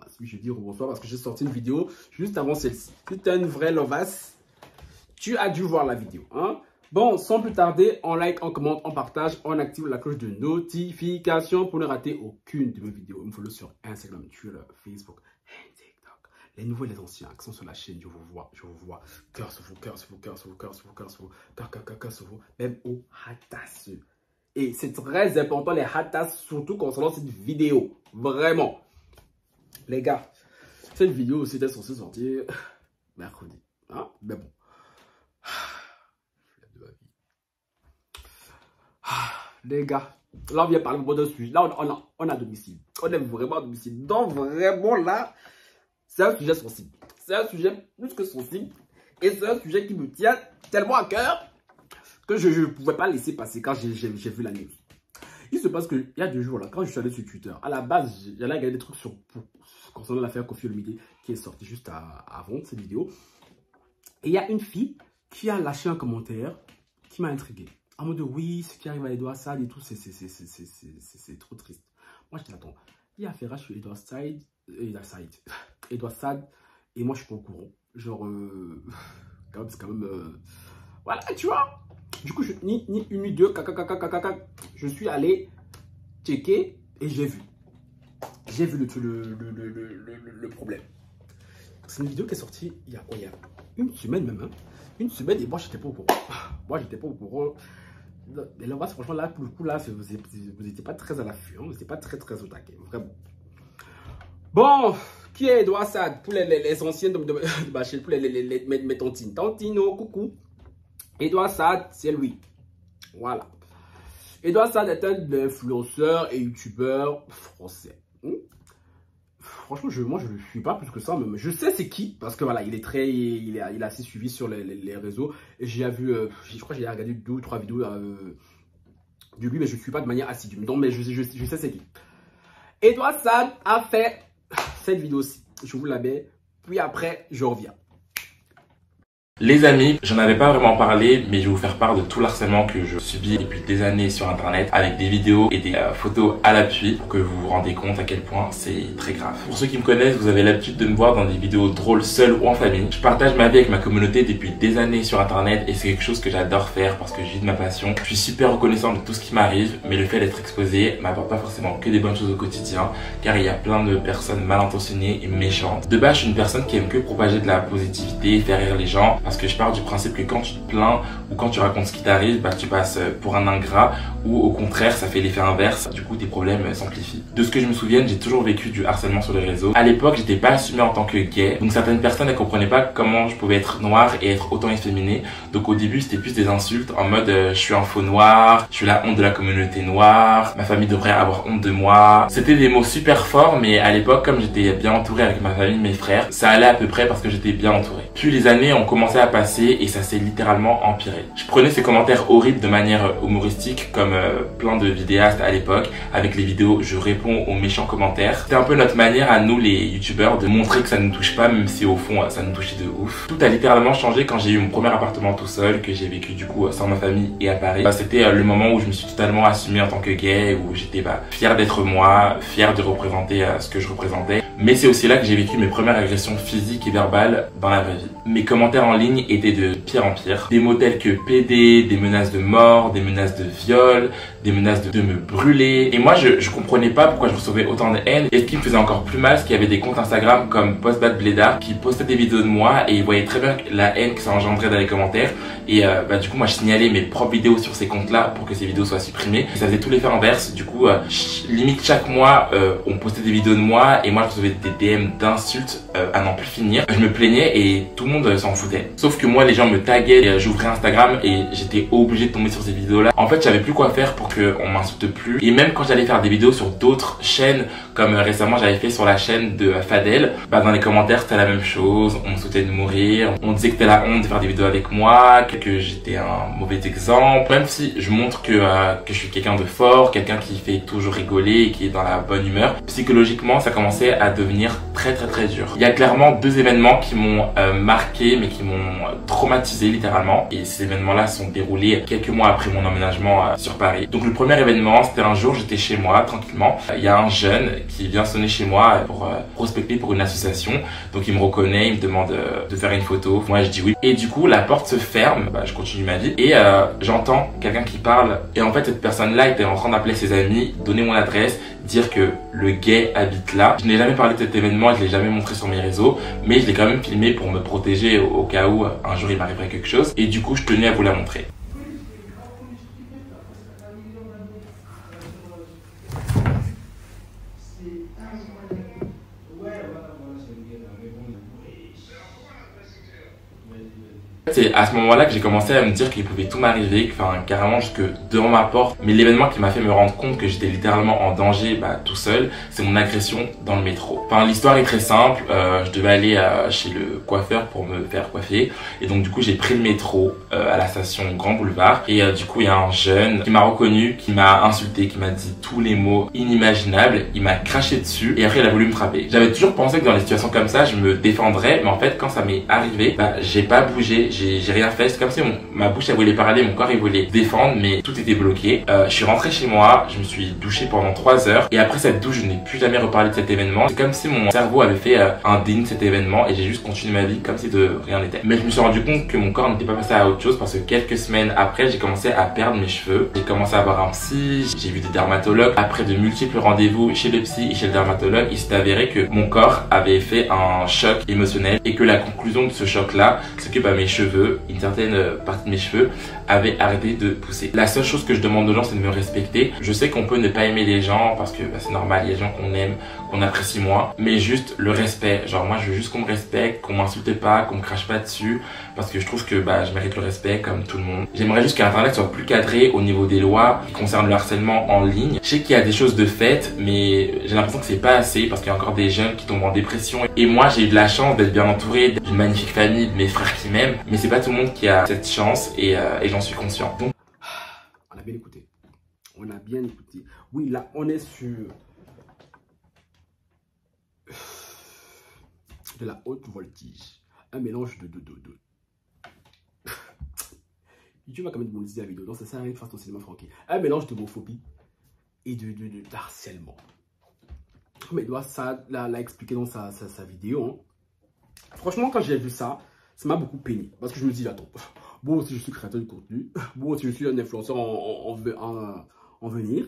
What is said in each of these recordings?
Si je dis rebonsoir parce que j'ai sorti une vidéo juste avant celle-ci. Si tu es une vraie lovasse, tu as dû voir la vidéo. Hein? Bon, sans plus tarder, on like, on commente, on partage, on active la cloche de notification pour ne rater aucune de mes vidéos. Il me follow sur Instagram, Twitter, Facebook, TikTok. Les nouveaux et les anciens qui sont sur la chaîne, je vous vois. Cœur sur vous, cœur sur vous, cœur sur vous, cœur sur vous, cœur sur vous, cœur sur vous, même au hatas. Et c'est très important les hatas, surtout concernant cette vidéo. Vraiment. Les gars, cette vidéo aussi était censée sortir mercredi. Hein? Mais bon. Les gars, là on vient parler de sujet. Là on a domicile. On est vraiment à domicile. Donc vraiment là, c'est un sujet sensible. C'est un sujet plus que sensible. Et c'est un sujet qui me tient tellement à cœur que je ne pouvais pas laisser passer quand j'ai vu la news. Il se passe qu'il y a 2 jours là, quand je suis allé sur Twitter, à la base, j'allais regarder des trucs concernant l'affaire Koffi Olomide qui est sortie juste avant cette vidéo. Et il y a une fille qui a lâché un commentaire qui m'a intrigué. En mode oui, ce qui arrive à Edouard Saad et tout, c'est trop triste. Moi, je dis attends, il y a affaire sur Edouard Saad, et moi, je suis pas au courant. Genre, c'est quand même. Voilà, tu vois. Du coup, ni une ni deux, je suis allé checker et j'ai vu. J'ai vu le problème. C'est une vidéo qui est sortie il y a une semaine même. Hein. Une semaine et moi, j'étais pas au courant. Mais là, franchement, là, pour le coup, là, vous n'étiez pas très à l'affût. Hein, vous n'étiez pas très au taquet. Vraiment. Bon, qui est Edouard Saad? Pour les anciennes de ma chaîne, pour mes tontines. Tantino, coucou. Edouard Saad, c'est lui. Voilà. Edouard Saad est un influenceur et youtubeur français. Franchement, moi, je ne le suis pas plus que ça. Même. Je sais c'est qui, parce que voilà, il est assez suivi sur les réseaux. J'ai vu, je crois que j'ai regardé 2 ou 3 vidéos de lui, mais je ne suis pas de manière assidue. Donc, mais je sais c'est qui. Edouard Saad a fait cette vidéo-ci. Je vous la mets, puis après, je reviens. Les amis, j'en avais pas vraiment parlé, mais je vais vous faire part de tout l'harcèlement que je subis depuis des années sur internet avec des vidéos et des photos à l'appui pour que vous vous rendez compte à quel point c'est très grave. Pour ceux qui me connaissent, vous avez l'habitude de me voir dans des vidéos drôles seul ou en famille. Je partage ma vie avec ma communauté depuis des années sur internet et c'est quelque chose que j'adore faire parce que je vis de ma passion. Je suis super reconnaissant de tout ce qui m'arrive, mais le fait d'être exposé m'apporte pas forcément que des bonnes choses au quotidien car il y a plein de personnes mal intentionnées et méchantes. De base, je suis une personne qui aime que propager de la positivité, faire rire les gens. Parce que je pars du principe que quand tu te plains ou quand tu racontes ce qui t'arrive, tu passes pour un ingrat ou au contraire ça fait l'effet inverse, du coup tes problèmes s'amplifient. De ce que je me souvienne, j'ai toujours vécu du harcèlement sur les réseaux. À l'époque, j'étais pas assumé en tant que gay, donc certaines personnes ne comprenaient pas comment je pouvais être noir et être autant efféminé. Donc au début c'était plus des insultes en mode je suis un faux noir, je suis la honte de la communauté noire, ma famille devrait avoir honte de moi. C'était des mots super forts, mais à l'époque comme j'étais bien entouré avec ma famille, mes frères, ça allait à peu près parce que j'étais bien entouré. Puis les années ont commencé à passer et ça s'est littéralement empiré. Je prenais ces commentaires horribles de manière humoristique comme plein de vidéastes à l'époque. Avec les vidéos je réponds aux méchants commentaires. C'était un peu notre manière à nous les youtubeurs de montrer que ça ne nous touche pas, même si au fond ça nous touchait de ouf. Tout a littéralement changé quand j'ai eu mon premier appartement tout seul, que j'ai vécu du coup sans ma famille et à Paris. C'était le moment où je me suis totalement assumé en tant que gay, où j'étais fier d'être moi, fier de représenter ce que je représentais. Mais c'est aussi là que j'ai vécu mes premières agressions physiques et verbales dans la vraie vie. Mes commentaires en ligne étaient de pire en pire. Des mots tels que PD, des menaces de mort, des menaces de viol, des menaces de me brûler. Et moi, je comprenais pas pourquoi je recevais autant de haine. Et ce qui me faisait encore plus mal, c'est qu'il y avait des comptes Instagram comme PostBadBlédard qui postaient des vidéos de moi et ils voyaient très bien la haine que ça engendrait dans les commentaires. Et du coup, moi, je signalais mes propres vidéos sur ces comptes-là pour que ces vidéos soient supprimées. Et ça faisait tout l'effet inverse. Du coup, limite chaque mois, on postait des vidéos de moi et moi, je recevais des DM d'insultes à n'en plus finir. Je me plaignais et tout le monde s'en foutait. Sauf que moi, les gens me taguaient, j'ouvrais Instagram et j'étais obligé de tomber sur ces vidéos-là. En fait, je savais plus quoi faire pour qu'on m'insulte plus. Et même quand j'allais faire des vidéos sur d'autres chaînes, comme récemment j'avais fait sur la chaîne de Fadel, dans les commentaires c'était la même chose. On me souhaitait de mourir, on disait que c'était la honte de faire des vidéos avec moi, que j'étais un mauvais exemple. Même si je montre que je suis quelqu'un de fort, quelqu'un qui fait toujours rigoler et qui est dans la bonne humeur, psychologiquement ça commençait à devenir très dur. Il y a clairement 2 événements qui m'ont marqué mais qui m'ont traumatisé littéralement. Et ces événements-là sont déroulés quelques mois après mon emménagement sur Paris. Donc le premier événement, c'était un jour, j'étais chez moi tranquillement. Il y a un jeune qui vient sonner chez moi pour prospecter pour une association. Donc il me reconnaît, il me demande de faire une photo. Moi je dis oui. Et du coup la porte se ferme, je continue ma vie et j'entends quelqu'un qui parle. Et en fait cette personne-là était en train d'appeler ses amis, donner mon adresse, dire que le gay habite là. Je n'ai jamais parlé de cet événement, je l'ai jamais montré sur mes réseaux, mais je l'ai quand même filmé pour me protéger au cas où un jour il m'arriverait quelque chose. Et du coup je tenais à vous la montrer. C'est à ce moment-là que j'ai commencé à me dire qu'il pouvait tout m'arriver, enfin carrément jusque devant ma porte. Mais l'événement qui m'a fait me rendre compte que j'étais littéralement en danger tout seul, c'est mon agression dans le métro. Enfin l'histoire est très simple, je devais aller chez le coiffeur pour me faire coiffer. Et donc du coup j'ai pris le métro à la station Grand Boulevard. Et du coup il y a un jeune qui m'a reconnu, qui m'a insulté, qui m'a dit tous les mots inimaginables. Il m'a craché dessus et après il a voulu me frapper. J'avais toujours pensé que dans les situations comme ça je me défendrais, mais en fait quand ça m'est arrivé, j'ai pas bougé. J'ai rien fait, c'est comme si ma bouche elle voulait parler, mon corps il voulait défendre, mais tout était bloqué. Je suis rentré chez moi, je me suis douché pendant 3 heures et après cette douche je n'ai plus jamais reparlé de cet événement. C'est comme si mon cerveau avait fait un déni de cet événement et j'ai juste continué ma vie comme si de rien n'était. Mais je me suis rendu compte que mon corps n'était pas passé à autre chose parce que quelques semaines après j'ai commencé à perdre mes cheveux. J'ai commencé à voir un psy, j'ai vu des dermatologues. Après de multiples rendez-vous chez le psy et chez le dermatologue, il s'est avéré que mon corps avait fait un choc émotionnel et que la conclusion de ce choc là, c'est que mes cheveux, une certaine partie de mes cheveux avait arrêté de pousser. La seule chose que je demande aux gens, c'est de me respecter. Je sais qu'on peut ne pas aimer les gens parce que c'est normal, il y a des gens qu'on aime, qu'on apprécie moins, mais juste le respect. Genre moi je veux juste qu'on me respecte, qu'on m'insulte pas, qu'on me crache pas dessus parce que je trouve que je mérite le respect comme tout le monde. J'aimerais juste qu'Internet soit plus cadré au niveau des lois qui concernent le harcèlement en ligne. Je sais qu'il y a des choses de fait, mais j'ai l'impression que c'est pas assez parce qu'il y a encore des jeunes qui tombent en dépression. Et moi j'ai eu de la chance d'être bien entouré d'une magnifique famille, de mes frères qui m'aiment, mais c'est pas tout le monde qui a cette chance et j'en suis conscient. Donc, on a bien écouté. On a bien écouté. Oui, là, on est sur de la haute voltige. Un mélange de. YouTube va quand même monétiser la vidéo, donc ça sert à rien de faire ton cinéma franqué. Un mélange d'homophobie et d'harcèlement. Mais Edouard Saad l'a expliqué dans sa vidéo. Hein. Franchement, quand j'ai vu ça, ça m'a beaucoup peiné. Parce que je me dis, attends, moi aussi je suis créateur de contenu, moi aussi je suis un influenceur en venir.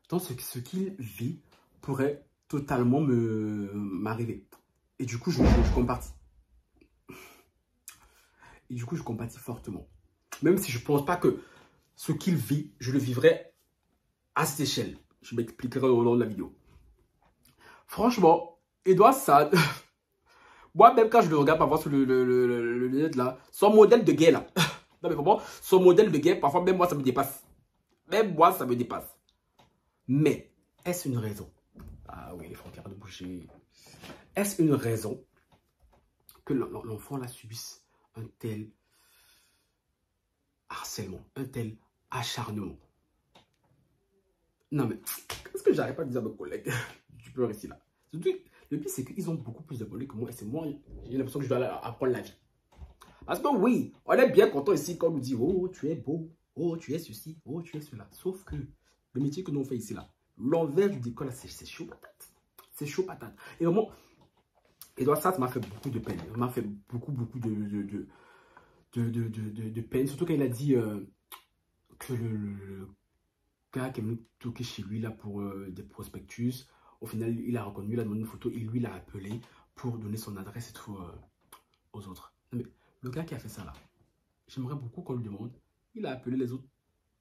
Donc ce qu'il vit pourrait totalement m'arriver. Et du coup, je compatis. Et du coup, je compatis fortement. Même si je ne pense pas que ce qu'il vit, je le vivrais à cette échelle. Je m'expliquerai au long de la vidéo. Franchement, Edouard Saad, moi même quand je le regarde parfois sur le net là, son modèle de gay là, non mais vraiment, son modèle de gay, parfois même moi ça me dépasse. Même moi ça me dépasse. Mais, est-ce une raison? Ah oui, les frontières de bouger. Est-ce une raison que l'enfant là subisse un tel harcèlement, un tel acharnement? Non mais, qu'est-ce que j'arrive pas à dire à mes collègues? Tu peux rester là. Le pire, c'est qu'ils ont beaucoup plus d'abonnés que moi. Et c'est moi, j'ai l'impression que je dois apprendre la vie. Parce que oui, on est bien content ici quand on nous dit, oh, tu es beau, oh, tu es ceci, oh, tu es cela. Sauf que le métier que nous on fait ici là, l'envers du décor là, c'est chaud patate. C'est chaud patate. Et vraiment, Edouard Saad m'a fait beaucoup de peine. Il m'a fait beaucoup de peine. Surtout quand il a dit que le gars qui est venu toquer chez lui là pour des prospectus, au final, il a reconnu, il a demandé une photo, et lui l'a appelé pour donner son adresse et tout aux autres. Mais le gars qui a fait ça là, j'aimerais beaucoup qu'on lui demande, il a appelé les autres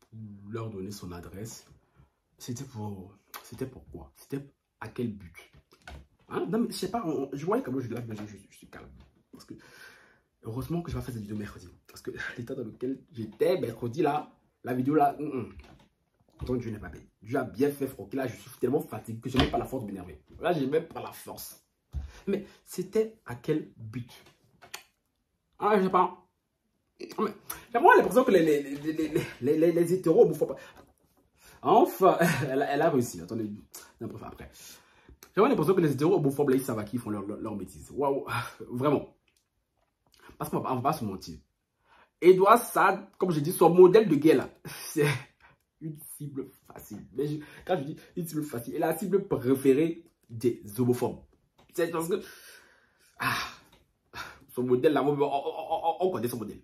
pour leur donner son adresse. C'était pourquoi? C'était à quel but? Hein? Non mais je sais pas, je voyais comment je suis calme. Parce que heureusement que je vais faire cette vidéo mercredi. Parce que l'état dans lequel j'étais mercredi là, la vidéo là, donc Dieu n'est pas bête. Dieu a bien fait froquer. Là, je suis tellement fatigué que je n'ai même pas la force de m'énerver. Là, je n'ai même pas la force. Mais c'était à quel but? Ah, je sais pas. Mais j'ai vraiment l'impression que les hétéros ne font pas. Enfin, elle a réussi. Attendez, après. J'ai vraiment l'impression que les hétéros homophobes, là, ils savent à qui ils font leur bêtise. Waouh, vraiment. Parce qu'on va pas se mentir. Edouard Saad, comme j'ai dit, son modèle de gay là, une cible facile. Mais quand je dis une cible facile, elle est la cible préférée des homophobes. C'est parce que... Ah, son modèle, là, on connaît son modèle.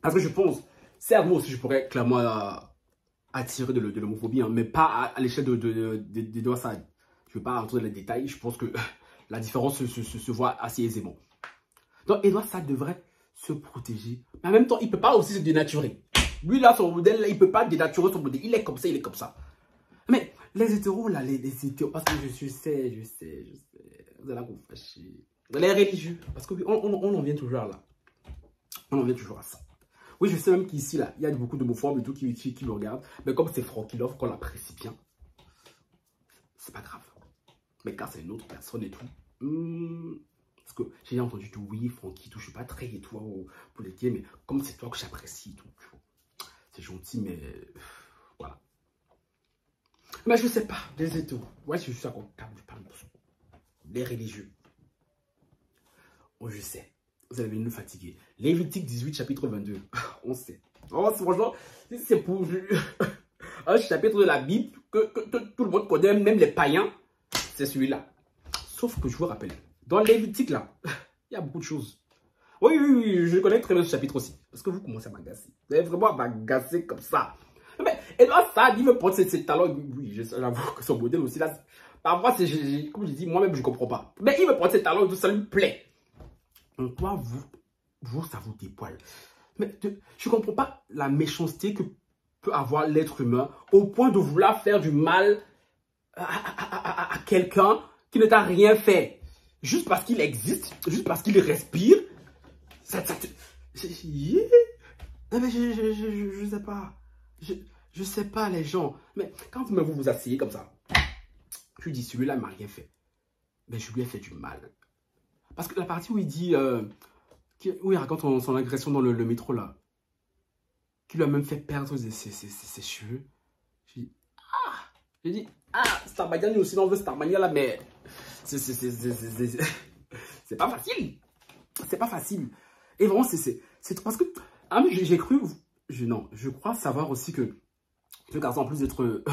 Parce que je pense, certes, moi aussi, je pourrais clairement attirer de l'homophobie, hein, mais pas à l'échelle d'Edouard Saad. Je ne veux pas rentrer dans les détails, je pense que la différence se voit assez aisément. Donc, Edouard Saad devrait se protéger. Mais en même temps, il ne peut pas aussi se dénaturer. Lui, là, son modèle, là, il ne peut pas dénaturer son modèle. Il est comme ça, il est comme ça. Mais les hétéros, là, les hétéros, parce que je sais, vous allez vous fâcher. Les religieux, parce qu'on en vient toujours là. On en vient toujours à ça. Oui, je sais même qu'ici, là, il y a beaucoup d'homophobes et tout qui me regardent. Mais comme c'est Frankilov qu'on l'apprécie bien, c'est pas grave. Mais quand c'est une autre personne et tout, parce que j'ai entendu tout, oui, Francky, tout, je suis pas très et tout pour les gays, mais comme c'est toi que j'apprécie, tout, c'est gentil, mais voilà. Mais je sais pas, les hétéros, ouais, je suis à comptable, je parle de ça. Les religieux. Oh, je sais. Vous allez nous fatiguer. Lévitique 18, chapitre 22. On sait. Oh, franchement, c'est pour un chapitre de la Bible que tout le monde connaît, même les païens. C'est celui-là. Sauf que je vous rappelle, dans Lévitique, là, il y a beaucoup de choses. Oui, je connais très bien ce chapitre aussi. Parce que vous commencez à m'agacer. Vous allez vraiment m'agacer comme ça. Mais Edouard Saad, il veut prendre ses talents. Oui, j'avoue que son modèle aussi, là, parfois, comme je dis, moi-même, je ne comprends pas. Mais il veut prendre ses talents et tout ça lui plaît. En quoi ça vous dépoile? Mais je ne comprends pas la méchanceté que peut avoir l'être humain au point de vouloir faire du mal à quelqu'un qui ne t'a rien fait. Juste parce qu'il existe, juste parce qu'il respire. Non mais je sais pas. Je sais pas les gens. Mais quand vous asseyez comme ça, je dis celui-là ne m'a rien fait. Mais je lui ai fait du mal. Parce que la partie où il dit, où il raconte son agression dans le métro là, qui lui a même fait perdre ses cheveux. J'ai dit, Starmania, nous aussi on veut Starmania là, mais c'est pas facile. C'est pas facile. Et vraiment, c'est parce que, j'ai cru, je crois savoir aussi que ce garçon, en plus d'être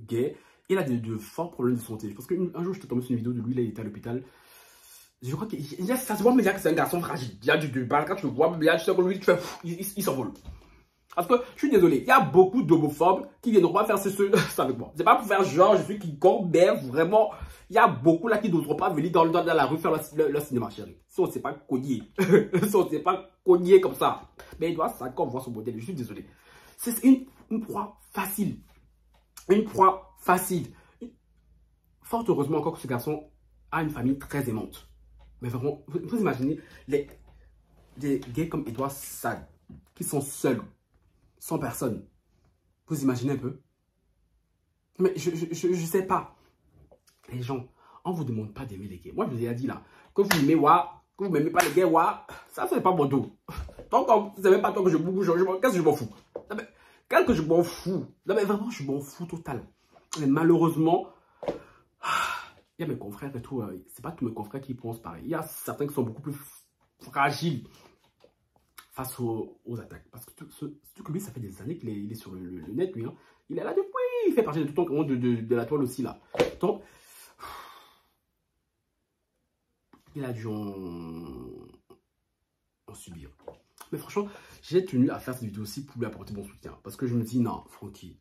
gay, il a de forts problèmes de santé. Parce qu'un jour, je suis tombé sur une vidéo de lui, là, il était à l'hôpital. Je crois qu'il ça se voit, mais que c'est un garçon fragile. Il y a du mal, quand tu le vois, mais tu sais que lui, il s'envole. Parce que, je suis désolé, il y a beaucoup d'homophobes qui viendront pas faire ça avec moi. C'est pas pour faire genre, je suis quiconque, mais vraiment, il y a beaucoup là qui n'oseront pas venir dans la rue faire leur cinéma, chérie. Si on ne sait pas cogner. Si on ne sait pas cogner comme ça. Mais il doit s'accorder voir son modèle, je suis désolé. C'est une proie facile. Une proie facile. Fort heureusement encore que ce garçon a une famille très aimante. Mais vraiment, vous imaginez des gays comme Edouard Saad qui sont seuls, sans personne. Vous imaginez un peu? Mais je sais pas. Les gens, on ne vous demande pas d'aimer les gays. Moi, je vous ai dit là, que vous aimez que vous n'aimez pas les gays, ça c'est pas mon dos. Tant que vous n'aimez pas tant que je bouge, qu'est-ce que je m'en fous? Qu'est-ce que je m'en fous? Non mais vraiment, je m'en fous total. Mais malheureusement, il y a mes confrères et tout, c'est pas tous mes confrères qui pensent pareil. Il y a certains qui sont beaucoup plus fragiles face aux attaques. Parce que lui, ça fait des années qu'il est sur le net, lui. Hein. Il est là depuis, il fait partie de tout le temps de la toile aussi, là. Donc, il a dû en subir. Mais franchement, j'ai tenu à faire cette vidéo aussi pour lui apporter mon soutien. Parce que je me dis, non, Francky,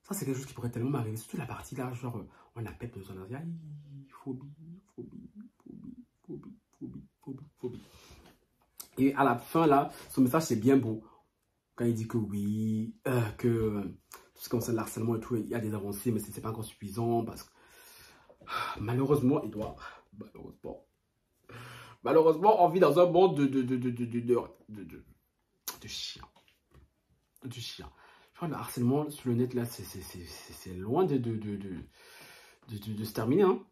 ça c'est quelque chose qui pourrait tellement m'arriver. Surtout la partie là, genre, on a pep de son avis. Phobie. Et à la fin là, son message c'est bien beau. Quand il dit que oui, que tout ce qui concerne l'harcèlement et tout, il y a des avancées, mais c'est pas encore suffisant. Parce que malheureusement, malheureusement, on vit dans un monde de chiens. De chiens. Je crois que le harcèlement sur le net, là, c'est loin de se terminer. Hein.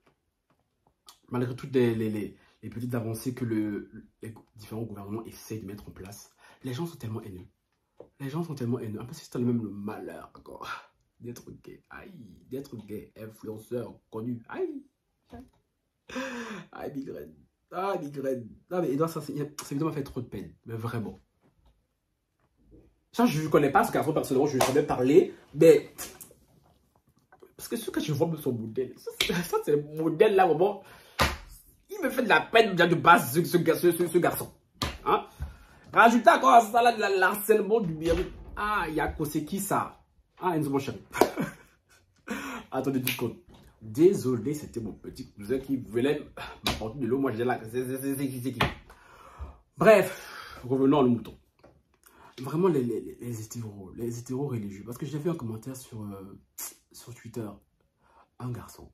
Malgré toutes les petites avancées que les différents gouvernements essayent de mettre en place, les gens sont tellement haineux. Les gens sont tellement haineux. En plus, c'est même le malheur encore d'être gay. Aïe, d'être gay, influenceur, connu. Aïe. Aïe, migraine. Ah, migraine. Non, mais Edouard, cette vidéo m'a fait trop de peine. Mais vraiment. Ça, je ne connais pas ce garçon personnellement, je lui ai jamais parlé, mais... Parce que ce que je vois de son modèle, ça c'est le modèle là, vraiment... Il me fait de la peine de base, ce garçon. Hein? Rajoutez encore à ça, là, de l'harcèlement du mérite. Ah, Yako, c'est qui ça? Ah, Enzo, mon chéri. Attendez, du compte. Désolé, c'était mon petit cousin qui voulait m'apporter de l'eau. Moi, j'étais là. C'est qui? Bref, revenons au mouton. Vraiment, les hétéros religieux. Parce que j'ai vu un commentaire sur Twitter. Un garçon.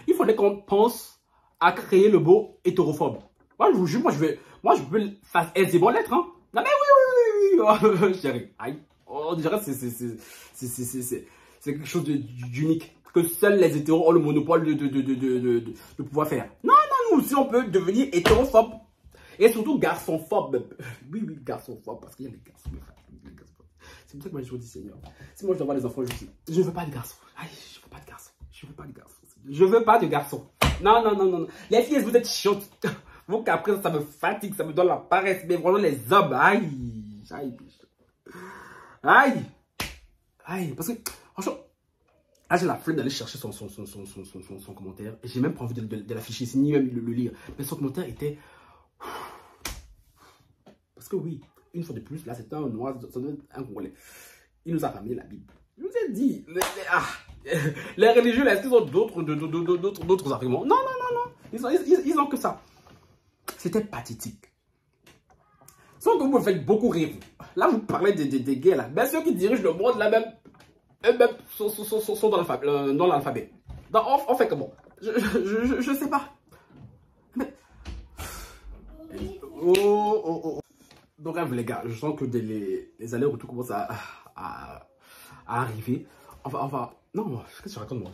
Il fallait qu'on pense à créer le mot hétérophobe. Moi, je vous jure, moi, je peux faire des bonnes lettres, hein. Non, mais oui. Chérie, aïe. On dirait que c'est quelque chose d'unique. Que seuls les hétéros ont le monopole de pouvoir faire. Non, nous aussi, on peut devenir hétérophobe. Et surtout garçonphobe. Oui, garçonphobe. Parce qu'il y a les garçons. C'est pour ça que moi, je dis, Seigneur, si moi, je dois avoir des enfants, je ne veux pas de garçons. Aïe, je veux pas de garçons. Je veux pas de garçons. Non. Les filles, vous êtes chiantes. Vous qu'après, ça me fatigue, ça me donne la paresse. Mais vraiment, les hommes, aïe. Parce que, franchement, là, j'ai la flemme d'aller chercher son commentaire. Et j'ai même pas envie de l'afficher, ni même le lire. Mais son commentaire était... Parce que oui, une fois de plus, là, c'est un noir, un Congolais. Il nous a ramené la Bible. Je vous ai dit, les religieux, là, est-ce qu'ils ont d'autres arguments? Non. Ils ont que ça. C'était pathétique. Sans que vous me faites beaucoup rire. Là, vous parlez des gays, là. Mais ceux qui dirigent le monde, là, même, eux-mêmes sont dans l'alphabet. On fait comment? Je sais pas. Mais... Oh. Bref, les gars, je sens que les allers-retours commencent à arriver. Enfin, non, qu'est-ce que je raconte, moi?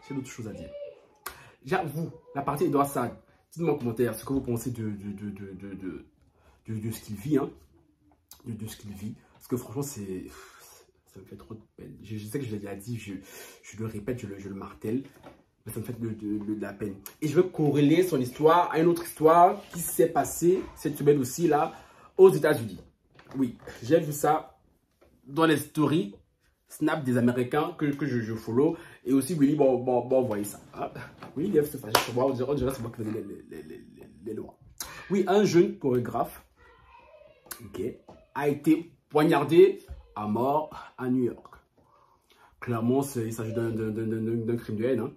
J'ai d'autres choses à dire. J'avoue, la partie Edouard Sag, dites-moi en commentaire ce que vous pensez de ce qu'il vit, hein. De ce qu'il vit. Parce que franchement, ça me fait trop de peine. Je sais que je l'ai déjà dit, je le répète, je le martèle. Mais ça me fait de la peine. Et je veux corréler son histoire à une autre histoire qui s'est passée cette semaine aussi, là, aux États-Unis. Oui, j'ai vu ça dans les stories Snap des Américains que je follow. Et aussi, Willy m'a envoyé ça. Ah, Willy se fâche sur moi. On dirait que c'est moi qui faisais les lois. Oui, un jeune chorégraphe a été poignardé à mort à New York. Clairement, il s'agit d'un crime de haine. Hein.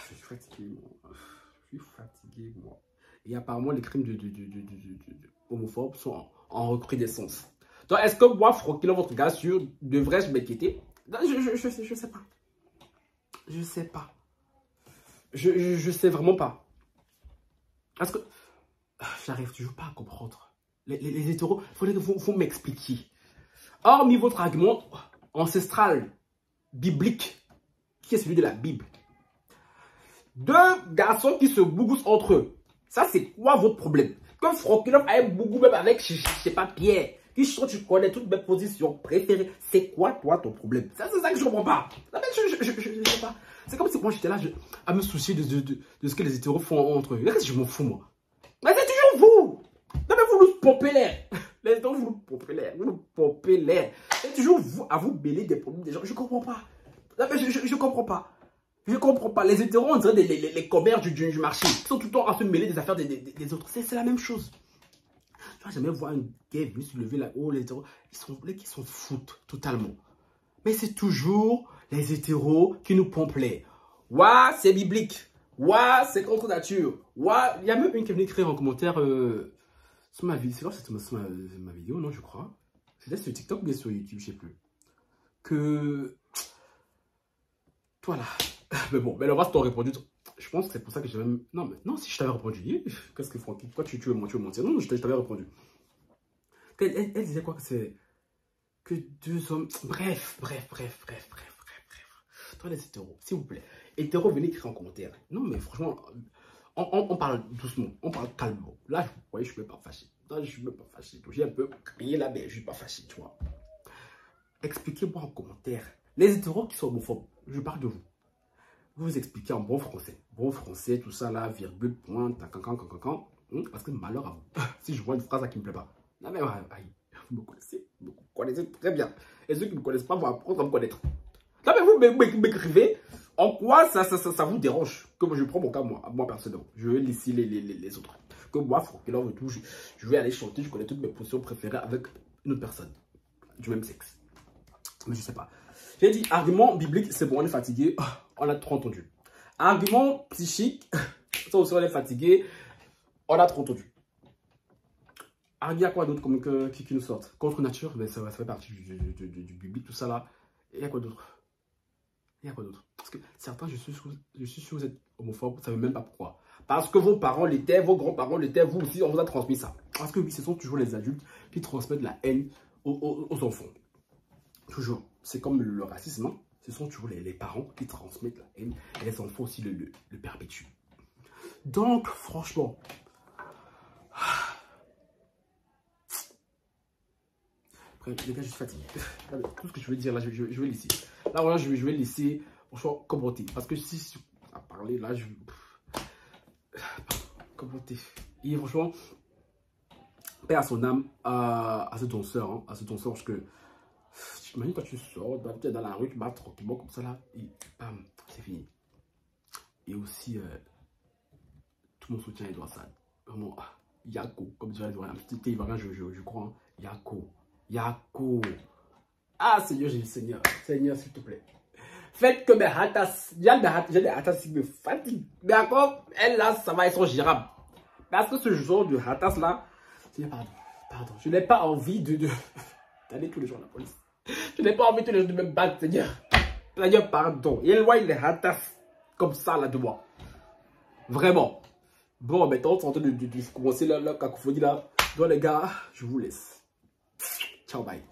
Je suis fatigué, moi. Et apparemment, les crimes homophobes sont en recrudescence. Donc, est-ce que moi, Frokilo, votre gars sûr, devrais-je m'inquiéter? Je sais pas. Je sais vraiment pas. Parce que j'arrive toujours pas à comprendre. Les hétéros, il faudrait que vous m'expliquiez. Hormis votre argument ancestral, biblique, qui est celui de la Bible. Deux garçons qui se bougoussent entre eux. Ça, c'est quoi votre problème? Que Frokilov a un bougou même avec, je sais pas, Pierre. Qui chante, tu connais toutes mes positions préférées. C'est quoi, toi, ton problème? Ça, c'est ça que je comprends pas. Je sais pas. C'est comme si moi, j'étais là à me soucier de ce que les hétéros font entre eux. Là, je m'en fous, moi. Mais c'est toujours vous. Non, mais vous nous pompez l'air. Les hétéros, vous nous pompez l'air. Vous nous pompez l'air. C'est toujours vous, à vous mêler des problèmes des gens. Je comprends pas. Non, mais je comprends pas. Je comprends pas. Les hétéros, on dirait les commerces du marché. Ils sont tout le temps à se mêler des affaires des autres. C'est la même chose. Tu vas jamais voir un gay venir se lever là-haut, les hétéros. Ils s'en foutent totalement. Mais c'est toujours les hétéros qui nous pompent l'air. Ouah, c'est biblique. Ouah, c'est contre nature. Ouah, il y a même une qui est venue écrire en commentaire sur ma vidéo. C'est quoi, c'était sur ma vidéo, non, je crois. C'était sur TikTok ou bien sur YouTube, je sais plus. Que. Voilà. Mais bon, mais le reste t'ont répondu. Je pense que c'est pour ça que j'ai même... Non, si je t'avais répondu, qu'est-ce que Francky? Pourquoi tu veux mentir? Non, je t'avais répondu. Elle disait quoi que c'est... Que deux hommes... Bref. Toi les hétéros, s'il vous plaît. Hétéros, venez écrire en commentaire. Non, mais franchement, on parle doucement, on parle calmement. Là, vous voyez, je ne suis même pas fâché. Là, je suis même pas fâché. J'ai un peu crié là, mais je ne suis pas fâché, tu vois. Expliquez-moi en commentaire. Les hétéros qui sont homophobes, je parle de vous. Vous expliquez en bon français. Bon français, tout ça là, virgule, point, cancan. Parce que malheur à vous. Si je vois une phrase là qui me plaît pas. Non mais vous me connaissez très bien. Et ceux qui ne me connaissent pas vont apprendre à me connaître. Non mais vous m'écrivez. En quoi ça vous dérange? Que je prends mon cas moi personnellement. Je vais laisser les autres. Que moi, Frankelov et tout, je vais aller chanter, je connais toutes mes positions préférées avec une autre personne du même sexe. Mais je sais pas. J'ai dit, argument biblique, c'est bon, on est fatigué, on a trop entendu. Argument psychique, ça aussi on est fatigué, on a trop entendu. Il y a quoi d'autre qui nous sortent? Contre nature, mais ça fait partie du biblique, tout ça là. Il y a quoi d'autre? Il y a quoi d'autre? Parce que certains, je suis sûr que vous êtes homophobes, vous ne savez même pas pourquoi. Parce que vos parents l'étaient, vos grands-parents l'étaient, vous aussi, on vous a transmis ça. Parce que oui, ce sont toujours les adultes qui transmettent la haine aux enfants. Toujours. C'est comme le racisme, hein? Ce sont toujours les parents qui transmettent la haine et les enfants aussi le perpétuent. Donc, franchement, après, les gars, je suis fatigué. Tout ce que je veux dire là, je vais laisser. Là, voilà, je vais laisser, franchement, commenter. Parce que si à parler là, je vais commenter. Et franchement, paix à son âme, à ce danseur, hein, parce que j'imagine quand tu sors, tu es dans la rue, tu vas tranquillement comme ça là, et bam, c'est fini. Et aussi, tout mon soutien à Edouard Sade. Vraiment, Yako, comme dirait un petit Ivoirien, je crois, hein. Yako. Ah, Seigneur, j'ai dit Seigneur, s'il te plaît. Faites que mes hatas, j'ai des hatas qui me fatiguent. D'accord? Elles là, ça va, elles sont gérables. Parce que ce genre de hatas là, pardon, je n'ai pas envie d'aller tous les jours à la police. Je n'ai pas envie tous les jours de me battre, Seigneur. Seigneur, pardon. Il éloigne les hatas comme ça là de moi. Vraiment. Bon, maintenant, on est en train de commencer la cacophonie là. Donc les gars, je vous laisse. Ciao, bye.